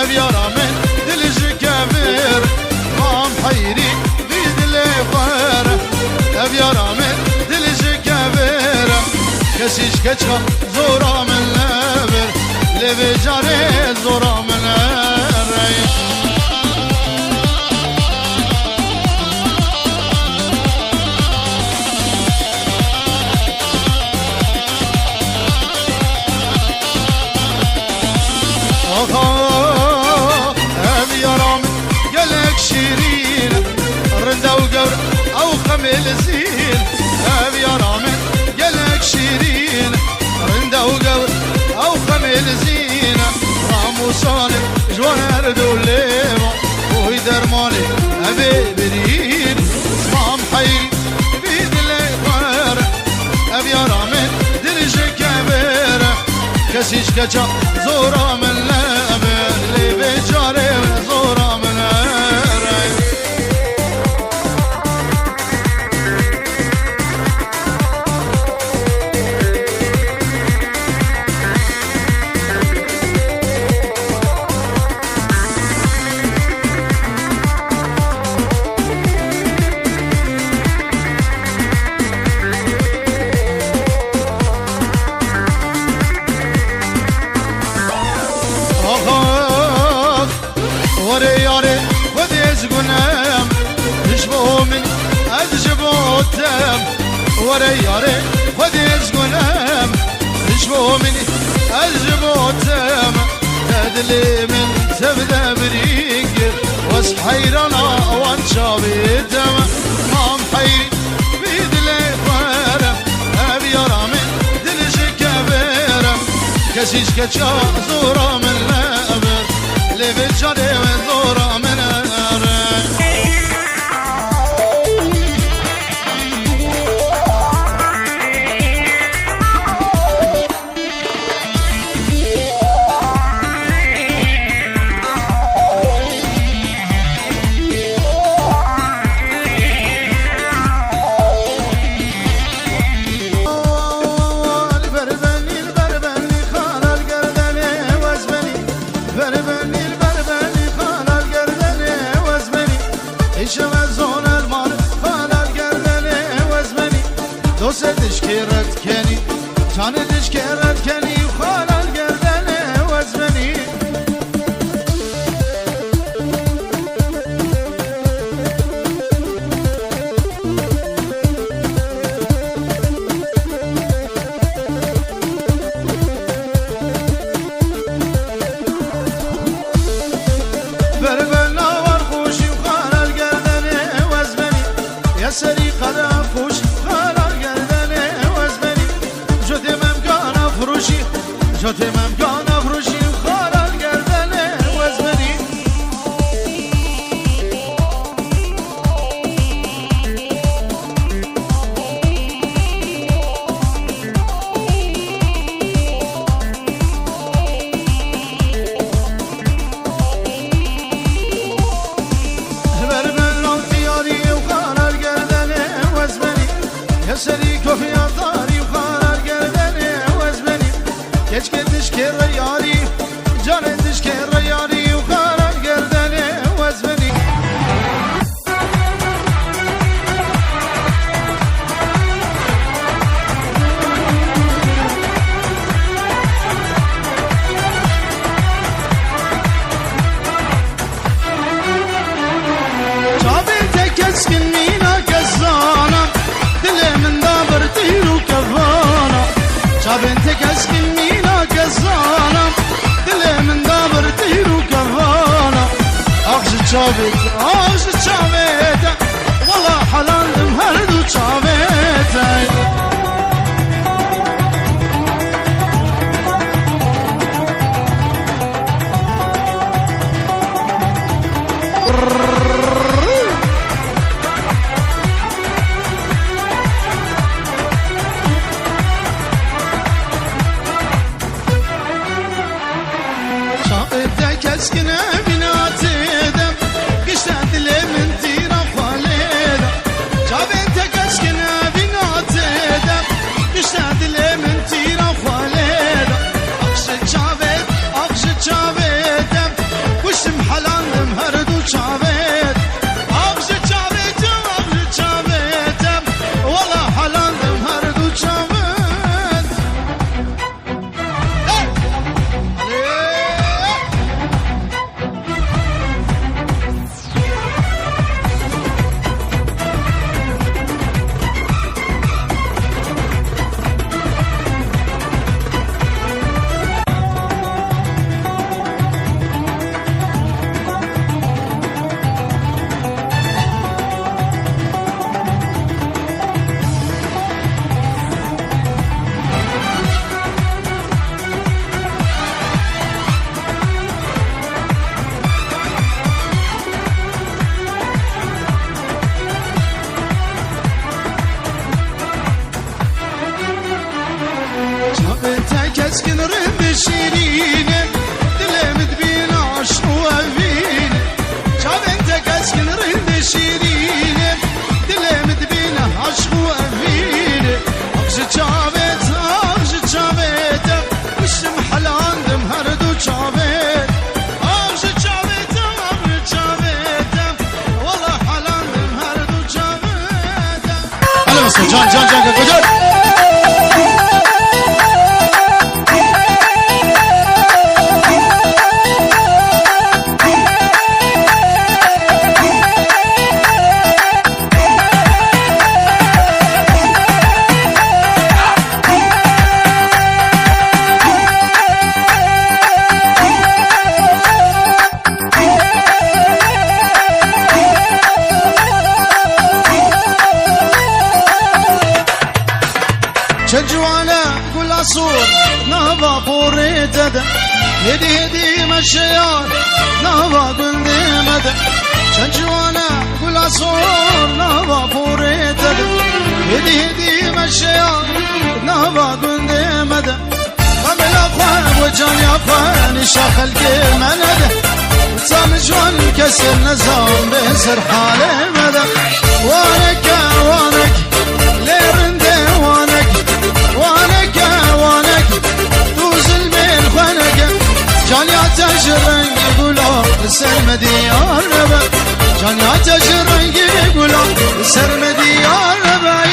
ev yara min dil ji kevir mam hayri vidle var ev yara min dil ji kevir kesiş keça zora min lever leve jare zora min الزين أبي يا رامن قالك شيرين رنده وقور أو خميل زين رامو صالح جوار دوليما وهي درماني أبي بريد اسمام حيري بيد الإخوار أبي يا رامن درج كبير كسيش كجا زورا من لابر لي بجاري زورا من وري ياري خدي زقنام نشبو مني الجبوتام تدلي من تبدا بريق وصحيرنا وانشابيتم مام حيري بيدلي فارم ابي يرامي دلش كبير كسيش كتشا زورا من لابر ليفي جاري زورا من دوستش کرد کنی جانش کرد کنی خالال گردن وزمنی بربنا ور خوشی خالال گردن وزمنی یا سری قدم خوش جاته ممکان افروشی خارال گردن وزمنی بربن تیاری و خارال گردن وزمنی یا سری کفی آتاری و خارال گردن وزمنی geç geldiş kere yari can endiş kere yari yukarı gerdene vazmeni Çabinte keskin mina kezzana dilimin dabır tiru kevana Çabinte keskin mina kezzana dilimin dabır tiru kevana Akşı çabete Valla halalım her du çabete Keskine binat edem Kışta dilimin tira faleda Çabente keskine binat edem Kışta dilimin tira faleda Akşı çavet edem لك قدر شجوانا كل عصور نهضة بوريتد هدي هدي مشيار نهضة قندي مدى شجوانا كل عصور نهضة بوريتد هدي هدي مشيار نهضة قندي مدى قبل أخوان وجان يا أخوان شاخ الكلمة ندى وصام جوان كسر نظام بسر حالي مدى وانك وانك ليرندي وانك وانك وانك دوز الميل خانك جان يا تجرن يقولوا السرمدي يا ربا جان يا تجرن يقولوا السرمدي يا ربا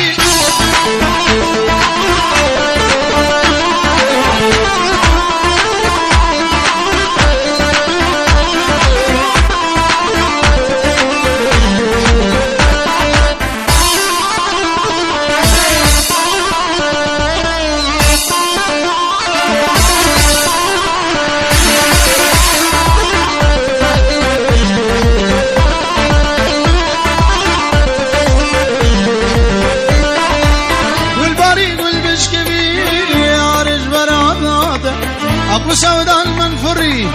ابو سودان منفري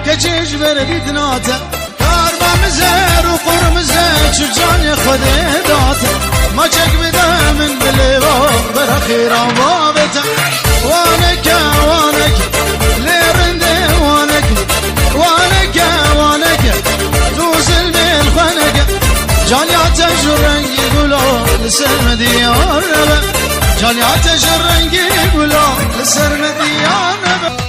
كجيج بردي تناتا كارما مزير وقر مزير شجان ياخذ داتا ما جاك بدا من بليبا براخيرا بابتا وانك وانك ليرندي وانك وانك وانك دوز الميل خانك جان يا تجرن يقولوا لسرمدي يا ربا جان يا تجرن يقولوا لسرمدي يا ربا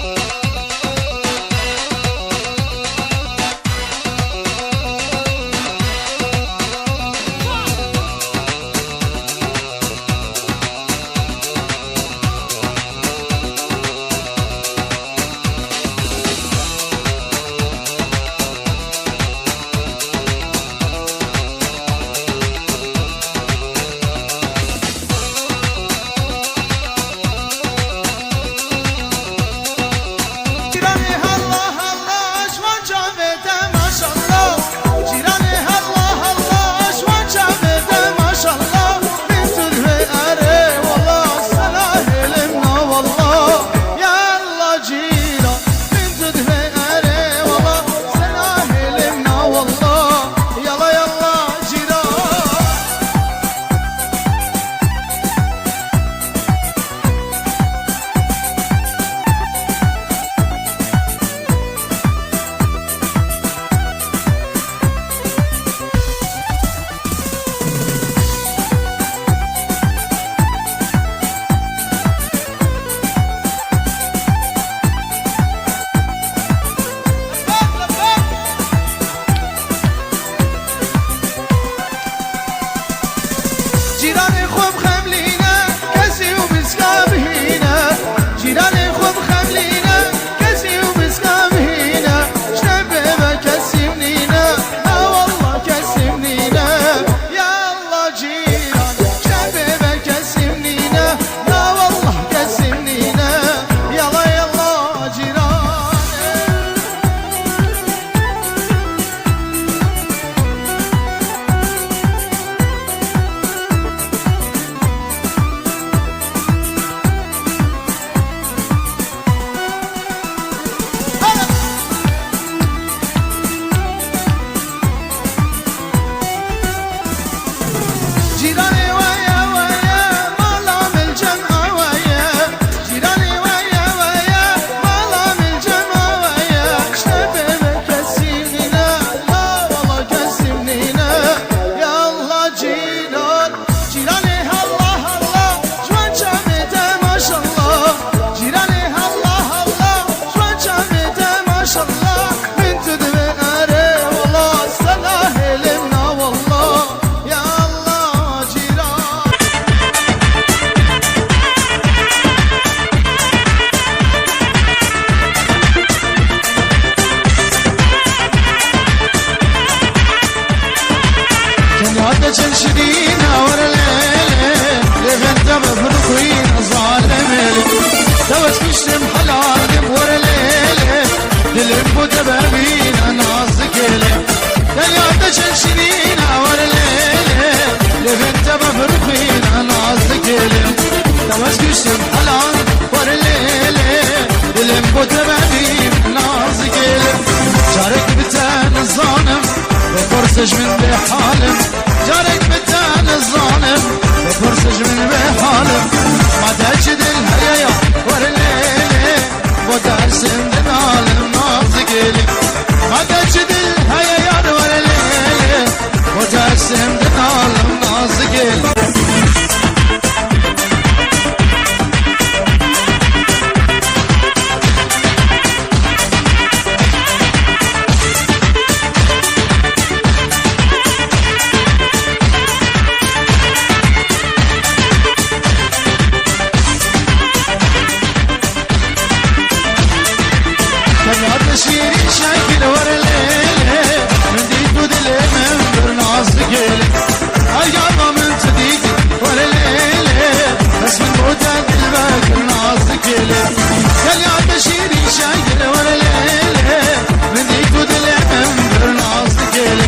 بوده ببینه نازک لیم دلیاده چنشینینه ورلیله لبنت بفرخینه نازک لیم دواز گشتم حلان ورلیله دلم بوده ببینه نازک لیم جارك بتان الظالم بفرسج من بحالم جارك بتان الظالم بفرسج من بحالم ما تجد الهيا ورليلي ودارسم دنالم نازقلي ما تجد الهيا ورليلي ودارسم دنالم نازقلي شيرين شاكل ورليلي من ديتو دلي من برنازقلي ايابا من تديتي ورليلي بس من بودا قلبك برنازقلي قال يا شيرين شاكل ورليلي من ديتو دلي من برنازقلي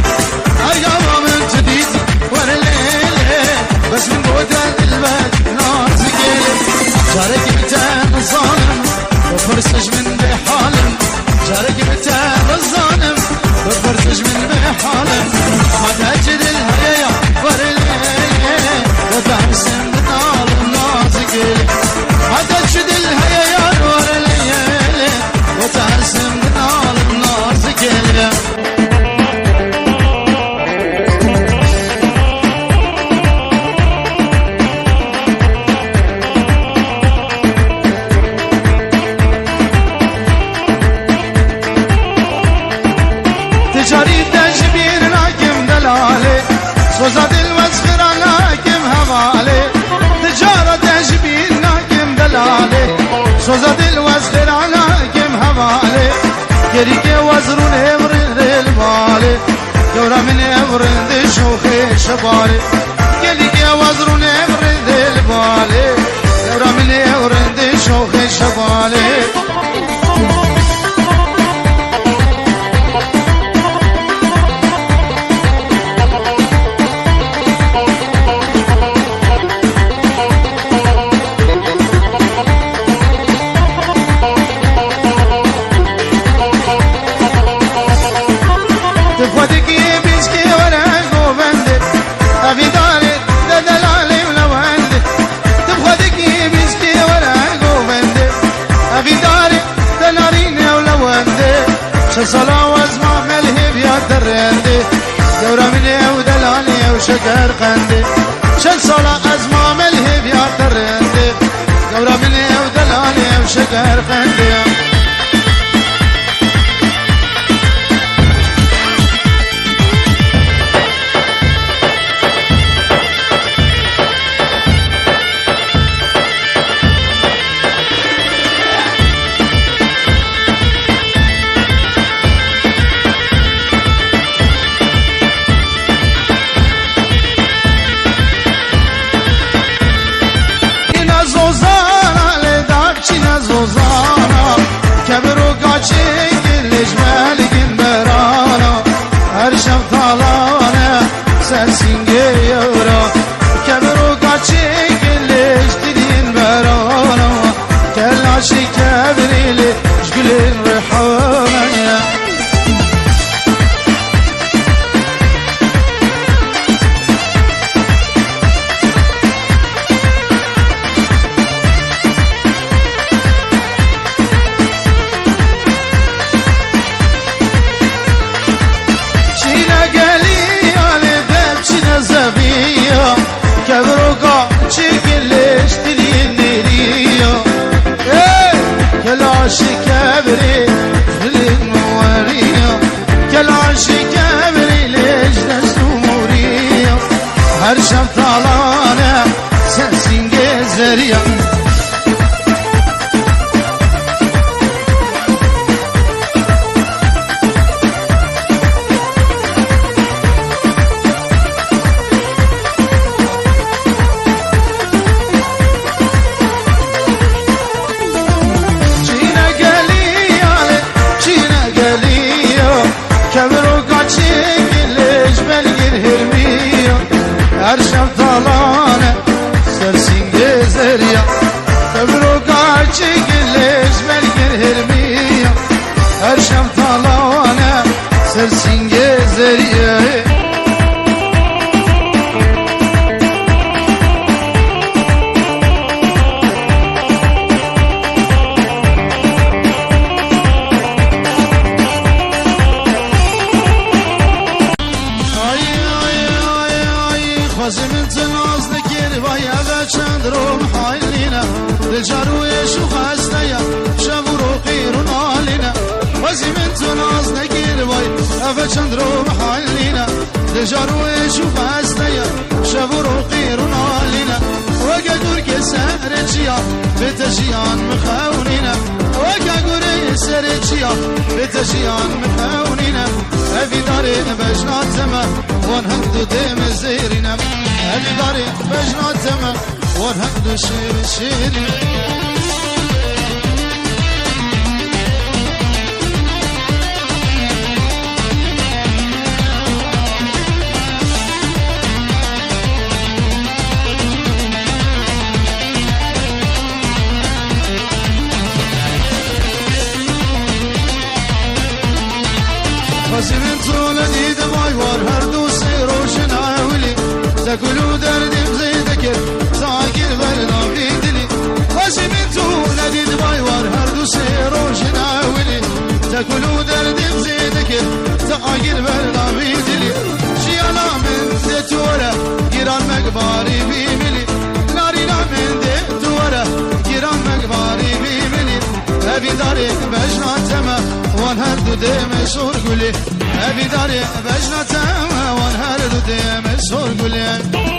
ايابا من تديتي ورليلي بس من بودا قلبك برنازقلي جارك بتان الظالم وفرسج من بحالم جارك بتان الظالم بفرسج من بحالم ما تجد الهيا ورليلي وتحسن بطالم نازقلي ما تجد الهيا ورليلي وتحسن بطالم نازقلي تجاري تجبير راكم دلالي صوزاد الوزخر راكم هوالي تجارة تجبير راكم دلالي صوزاد الوزخر راكم هوالي كريك وزرون امرن المالي يورا من امرن شوخي شبالي كريك وزرون امرن المالي يورا من امرن شوخي شبالي صلاة وزمام الهب يا درندي دورة مني ودلالي وشكر قندي شل صلاة أزمام الهب يا درندي دورة مني ودلالي وشكر قندي زوزانا شاف چندرو محلينا دجارو يشوف استيا شافو روقي رونالينا وقاقور كسارتشيا بتشيان مخاونينا وقاقور سارتشيا بتشيان مخاونينا أبي داري بجنات زما ونهدو ديم الزيرنا أبي داري بجنات زما ونهدو شيرين من طولني دماي وار هردو سيروش ناولي تقولوا دردي بزيدك ساكن برنا بيدلي واسي من طولني دماي وار هردو سيروش ناولي تقولوا دردي بزيدك ساكن برنا بيدلي شيالا من دتورة جيران مقباري بيملي نارينا من دتورة جيران مقباري بيملي أبي داري بجنا تما وانهردو ديم سور قولي أبي داري بجنا تما وانهردو ديم سور قولي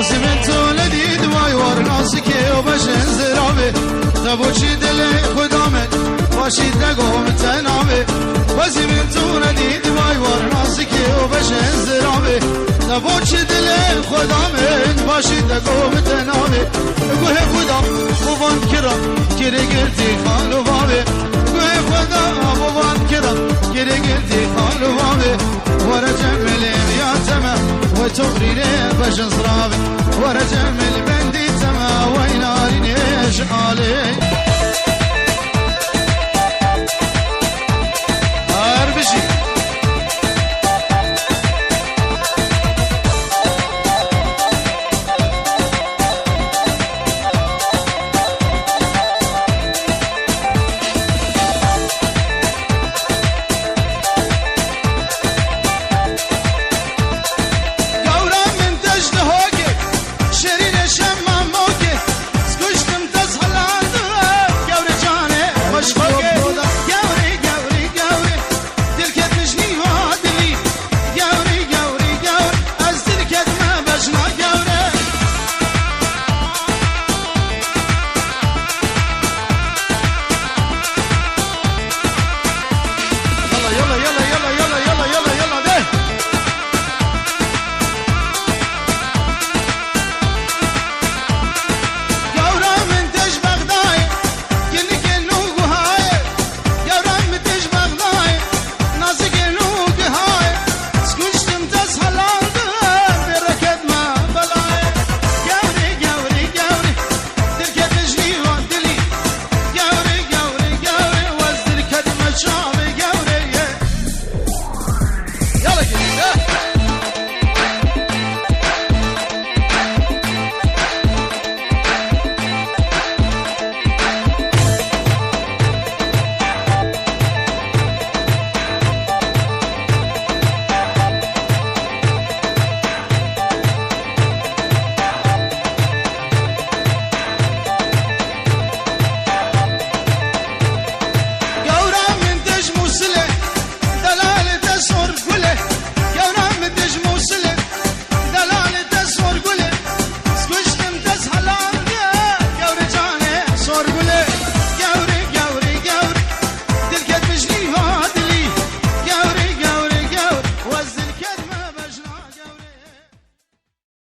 من لدي دواي ورناسك وبشن زرابي تبوشي دلي خدامك باشي دقوم تنامي وزي من لدي دواي ورناسك وبشن زرابي تبوشي دلي خدامك باشي دقوم تنامي قوه خدام بوان كرا كري قلتي خالو بابي قوه خدام بوان كرا كري قلتي خالو بابي ورا جملي يا تمام وتغري لي بشن زرابي ورا جملي